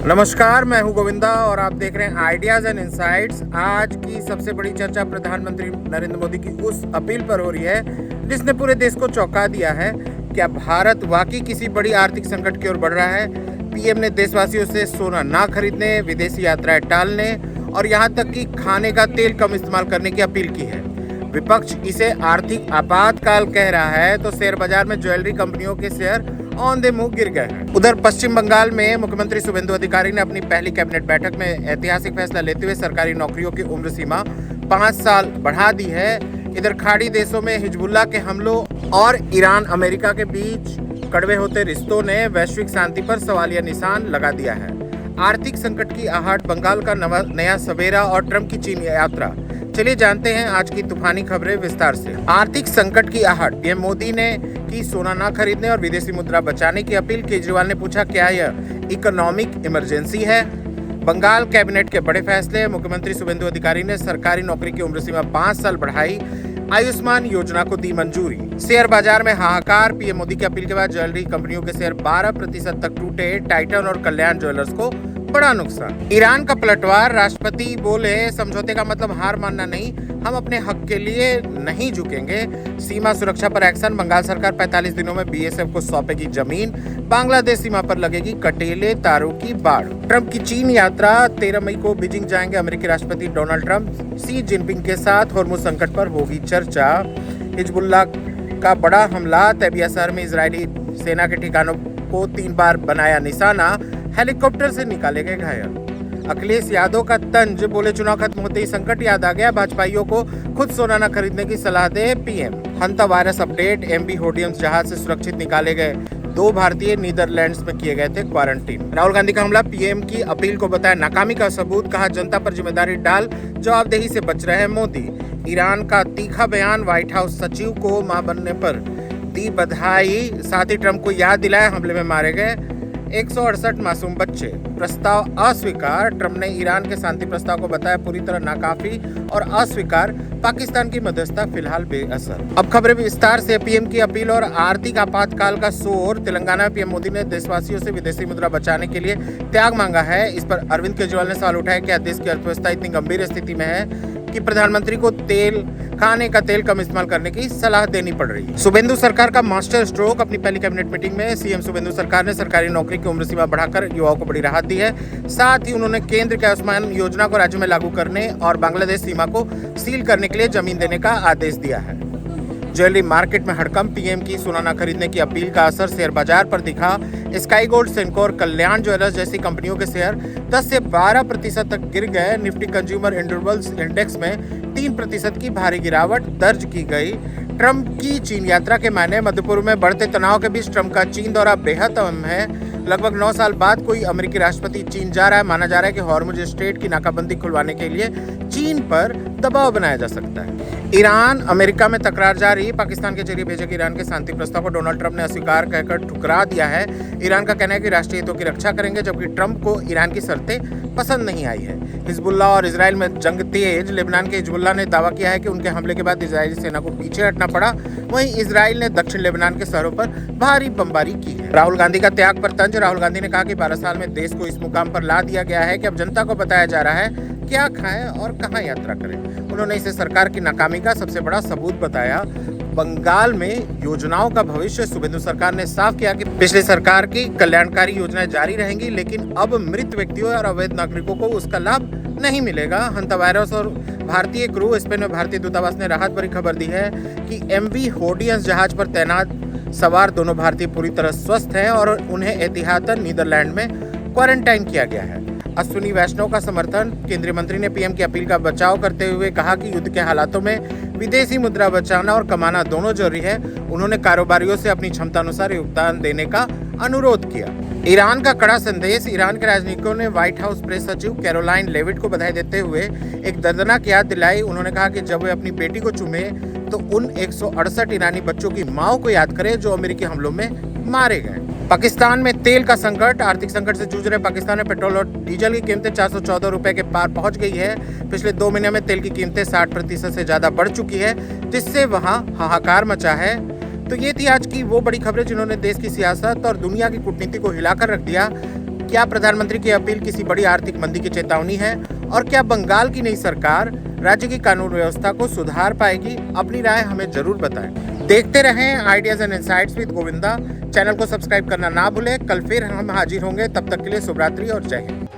नमस्कार, मैं हूं गोविंदा और आप देख रहे हैं आइडियाज एंड इनसाइट्स। आज की सबसे बड़ी चर्चा प्रधानमंत्री नरेंद्र मोदी की उस अपील पर हो रही है जिसने पूरे देश को चौंका दिया है। क्या भारत वाकई किसी बड़ी आर्थिक संकट की ओर बढ़ रहा है? पीएम ने देशवासियों से सोना ना खरीदने, विदेशी यात्राएं टालने और यहां तक कि खाने का तेल कम इस्तेमाल करने की अपील की है। विपक्ष इसे आर्थिक आपातकाल कह रहा है तो शेयर बाजार में ज्वेलरी कंपनियों के शेयर ऑन द मूव गिर गए हैं। उधर पश्चिम बंगाल में मुख्यमंत्री शुभेंदु अधिकारी ने अपनी पहली कैबिनेट बैठक में ऐतिहासिक फैसला लेते हुए सरकारी नौकरियों की उम्र सीमा 5 साल बढ़ा दी है। इधर खाड़ी देशों में हिजबुल्लाह के हमलों और ईरान अमेरिका के बीच कड़वे होते रिश्तों ने वैश्विक शांति पर सवालिया निशान लगा दिया है। आर्थिक संकट की आहट, बंगाल का नया सवेरा और ट्रंप की चीन यात्रा। चलिए जानते हैं आज की तूफानी खबरें विस्तार से। आर्थिक संकट की आहट, पीएम मोदी ने की सोना न खरीदने और विदेशी मुद्रा बचाने की अपील। केजरीवाल ने पूछा, क्या यह इकोनॉमिक इमरजेंसी है? बंगाल कैबिनेट के बड़े फैसले। मुख्यमंत्री शुभेंदु अधिकारी ने सरकारी नौकरी की उम्र सीमा 5 साल बढ़ाई। आयुष्मान योजना को दी मंजूरी। शेयर बाजार में हाहाकार, पीएम मोदी की अपील के बाद ज्वेलरी कंपनियों के शेयर 12% तक टूटे। टाइटन और कल्याण ज्वेलर्स को बड़ा नुकसान। ईरान का पलटवार, राष्ट्रपति बोले समझौते का मतलब हार मानना नहीं, हम अपने हक के लिए नहीं झुकेंगे। सीमा सुरक्षा पर एक्शन, बंगाल सरकार 45 दिनों में बीएसएफ को सौंपेगी जमीन। बांग्लादेश सीमा पर लगेगी कटेले तारों की बाढ़। ट्रंप की चीन यात्रा, 13 मई को बीजिंग जाएंगे अमेरिकी राष्ट्रपति डोनाल्ड ट्रंप। शी जिनपिंग के साथ होर्मुज संकट पर होगी चर्चा। हिजबुल्लाह का बड़ा हमला, तैबिया शहर में इजरायली सेना के ठिकानों को 3 बार बनाया निशाना। हेलीकॉप्टर से निकाले गए घायल। अखिलेश यादव का तंज, बोले चुनाव खत्म होते ही संकट याद आ गया, भाजपाइयों को खुद सोना न खरीदने की सलाह दे पीएम। हंता वायरस अपडेट, एमवी होर्डियम्स जहाज से सुरक्षित निकाले गए। 2 भारतीय नीदरलैंड्स में किए गए थे क्वारंटीन। राहुल गांधी का हमला, पीएम की अपील को बताया नाकामी का सबूत, कहा जनता पर जिम्मेदारी डाल जवाबदेही से बच रहे हैं मोदी। ईरान का तीखा बयान, व्हाइट हाउस सचिव को मां बनने पर दी बधाई, साथ ही ट्रंप को याद दिलाया हमले में मारे गए 168 मासूम बच्चे। प्रस्ताव अस्वीकार, ट्रंप ने ईरान के शांति प्रस्ताव को बताया पूरी तरह नाकाफी और अस्वीकार। पाकिस्तान की मध्यस्थता फिलहाल बेअसर। अब खबरें विस्तार से। पीएम की अपील और आर्थिक आपातकाल का शोर। तेलंगाना में पीएम मोदी ने देशवासियों से विदेशी मुद्रा बचाने के लिए त्याग मांगा है। इस पर अरविंद केजरीवाल ने सवाल उठाया, क्या देश की अर्थव्यवस्था इतनी गंभीर स्थिति में है कि प्रधानमंत्री को खाने का तेल कम इस्तेमाल करने की सलाह देनी पड़ रही है। शुभेंदु सरकार का मास्टर स्ट्रोक। अपनी पहली कैबिनेट मीटिंग में सीएम शुभेंदु सरकार ने सरकारी नौकरी की उम्र सीमा बढ़ाकर युवाओं को बड़ी राहत दी है। साथ ही उन्होंने केंद्र के आयुष्मान योजना को राज्य में लागू करने और बांग्लादेश सीमा को सील करने के लिए जमीन देने का आदेश दिया है। ज्वेलरी मार्केट में हड़कंप, पीएम की सोना न खरीदने की अपील का असर शेयर बाजार पर दिखा। स्काई गोल्ड, सेंको और कल्याण ज्वेलर्स जैसी कंपनियों के शेयर 10 से 12% तक गिर गए। निफ्टी कंज्यूमर इंडरवल्स इंडेक्स में 3% की भारी गिरावट दर्ज की गई। ट्रंप की चीन यात्रा के मायने, मध्य पूर्व में बढ़ते तनाव के बीच ट्रंप का चीन दौरा बेहद अहम है। लगभग 9 साल बाद कोई अमेरिकी राष्ट्रपति चीन जा रहा है। माना जा रहा है कि हॉर्मुज स्ट्रेट की नाकाबंदी खुलवाने के लिए चीन पर दबाव बनाया जा सकता है। ईरान अमेरिका में तकरार जारी, पाकिस्तान के जरिए भेजे गए ईरान के शांति प्रस्ताव को डोनाल्ड ट्रंप ने अस्वीकार कहकर ठुकरा दिया है। ईरान का कहना है कि राष्ट्रीय हितों की रक्षा करेंगे, जबकि ट्रंप को ईरान की शर्तें पसंद नहीं आई है। हिजबुल्लाह और इजराइल में जंग तेज। लेबनान के हिजबुल्लाह ने दावा किया है कि उनके हमले के बाद इजरायली सेना को पीछे हटना पड़ा। वहीं इजराइल ने दक्षिण लेबनान के शहरों पर भारी बमबारी की है। राहुल गांधी का त्याग पर तंज। राहुल गांधी ने कहा कि 12 साल में देश को इस मुकाम पर ला दिया गया है कि अब जनता को बताया जा रहा है क्या खाएं और कहां यात्रा करें। उन्होंने इसे सरकार की नाकामी का सबसे बड़ा सबूत बताया। बंगाल में योजनाओं का भविष्य, शुभेंदु सरकार ने साफ किया कि पिछली सरकार की कल्याणकारी योजनाएं जारी रहेंगी, लेकिन अब मृत व्यक्तियों और अवैध नागरिकों को उसका लाभ नहीं मिलेगा। हंता वायरस और भारतीय क्रू। स्पेन में भारतीय दूतावास ने राहत भरी खबर दी है कि एमवी होर्डियम्स जहाज पर तैनात सवार दोनों भारतीय पूरी तरह स्वस्थ हैं और उन्हें एहतियातन नीदरलैंड में क्वारंटाइन किया गया है। अश्विनी वैष्णव का समर्थन। केंद्रीय मंत्री ने पीएम की अपील का बचाव करते हुए कहा कि युद्ध के हालातों में विदेशी मुद्रा बचाना और कमाना दोनों जरूरी है। उन्होंने कारोबारियों से अपनी क्षमता अनुसार योगदान देने का अनुरोध किया। ईरान का कड़ा संदेश। ईरान के राजनयिकों ने व्हाइट हाउस प्रेस सचिव कैरोलाइन लेविट को बधाई देते हुए एक दर्दनाक याद दिलाई। उन्होंने कहा कि जब वे अपनी बेटी को चूमे तो उन 168 ईरानी बच्चों की माओ को याद करें जो अमेरिकी हमलों में मारे गए। पाकिस्तान में तेल का संकट। आर्थिक संकट से जूझ रहे पाकिस्तान में पेट्रोल और डीजल की कीमतें 414 रुपए के पार पहुंच गई है। पिछले 2 महीने में तेल की कीमतें 60% से ज्यादा बढ़ चुकी है, जिससे वहां हाहाकार मचा है। तो ये थी आज की वो बड़ी खबरें जिन्होंने देश की सियासत और दुनिया की कूटनीति को हिलाकर रख दिया। क्या प्रधानमंत्री की अपील किसी बड़ी आर्थिक मंदी की चेतावनी है? और क्या बंगाल की नई सरकार राज्य की कानून व्यवस्था को सुधार पाएगी? अपनी राय हमें जरूर बताएं। देखते रहें ideas and insights with Govinda. Channel को सब्सक्राइब करना ना भूलें। कल फिर हम हाजिर होंगे, तब तक के लिए शुभ रात्रि और जय हिंद।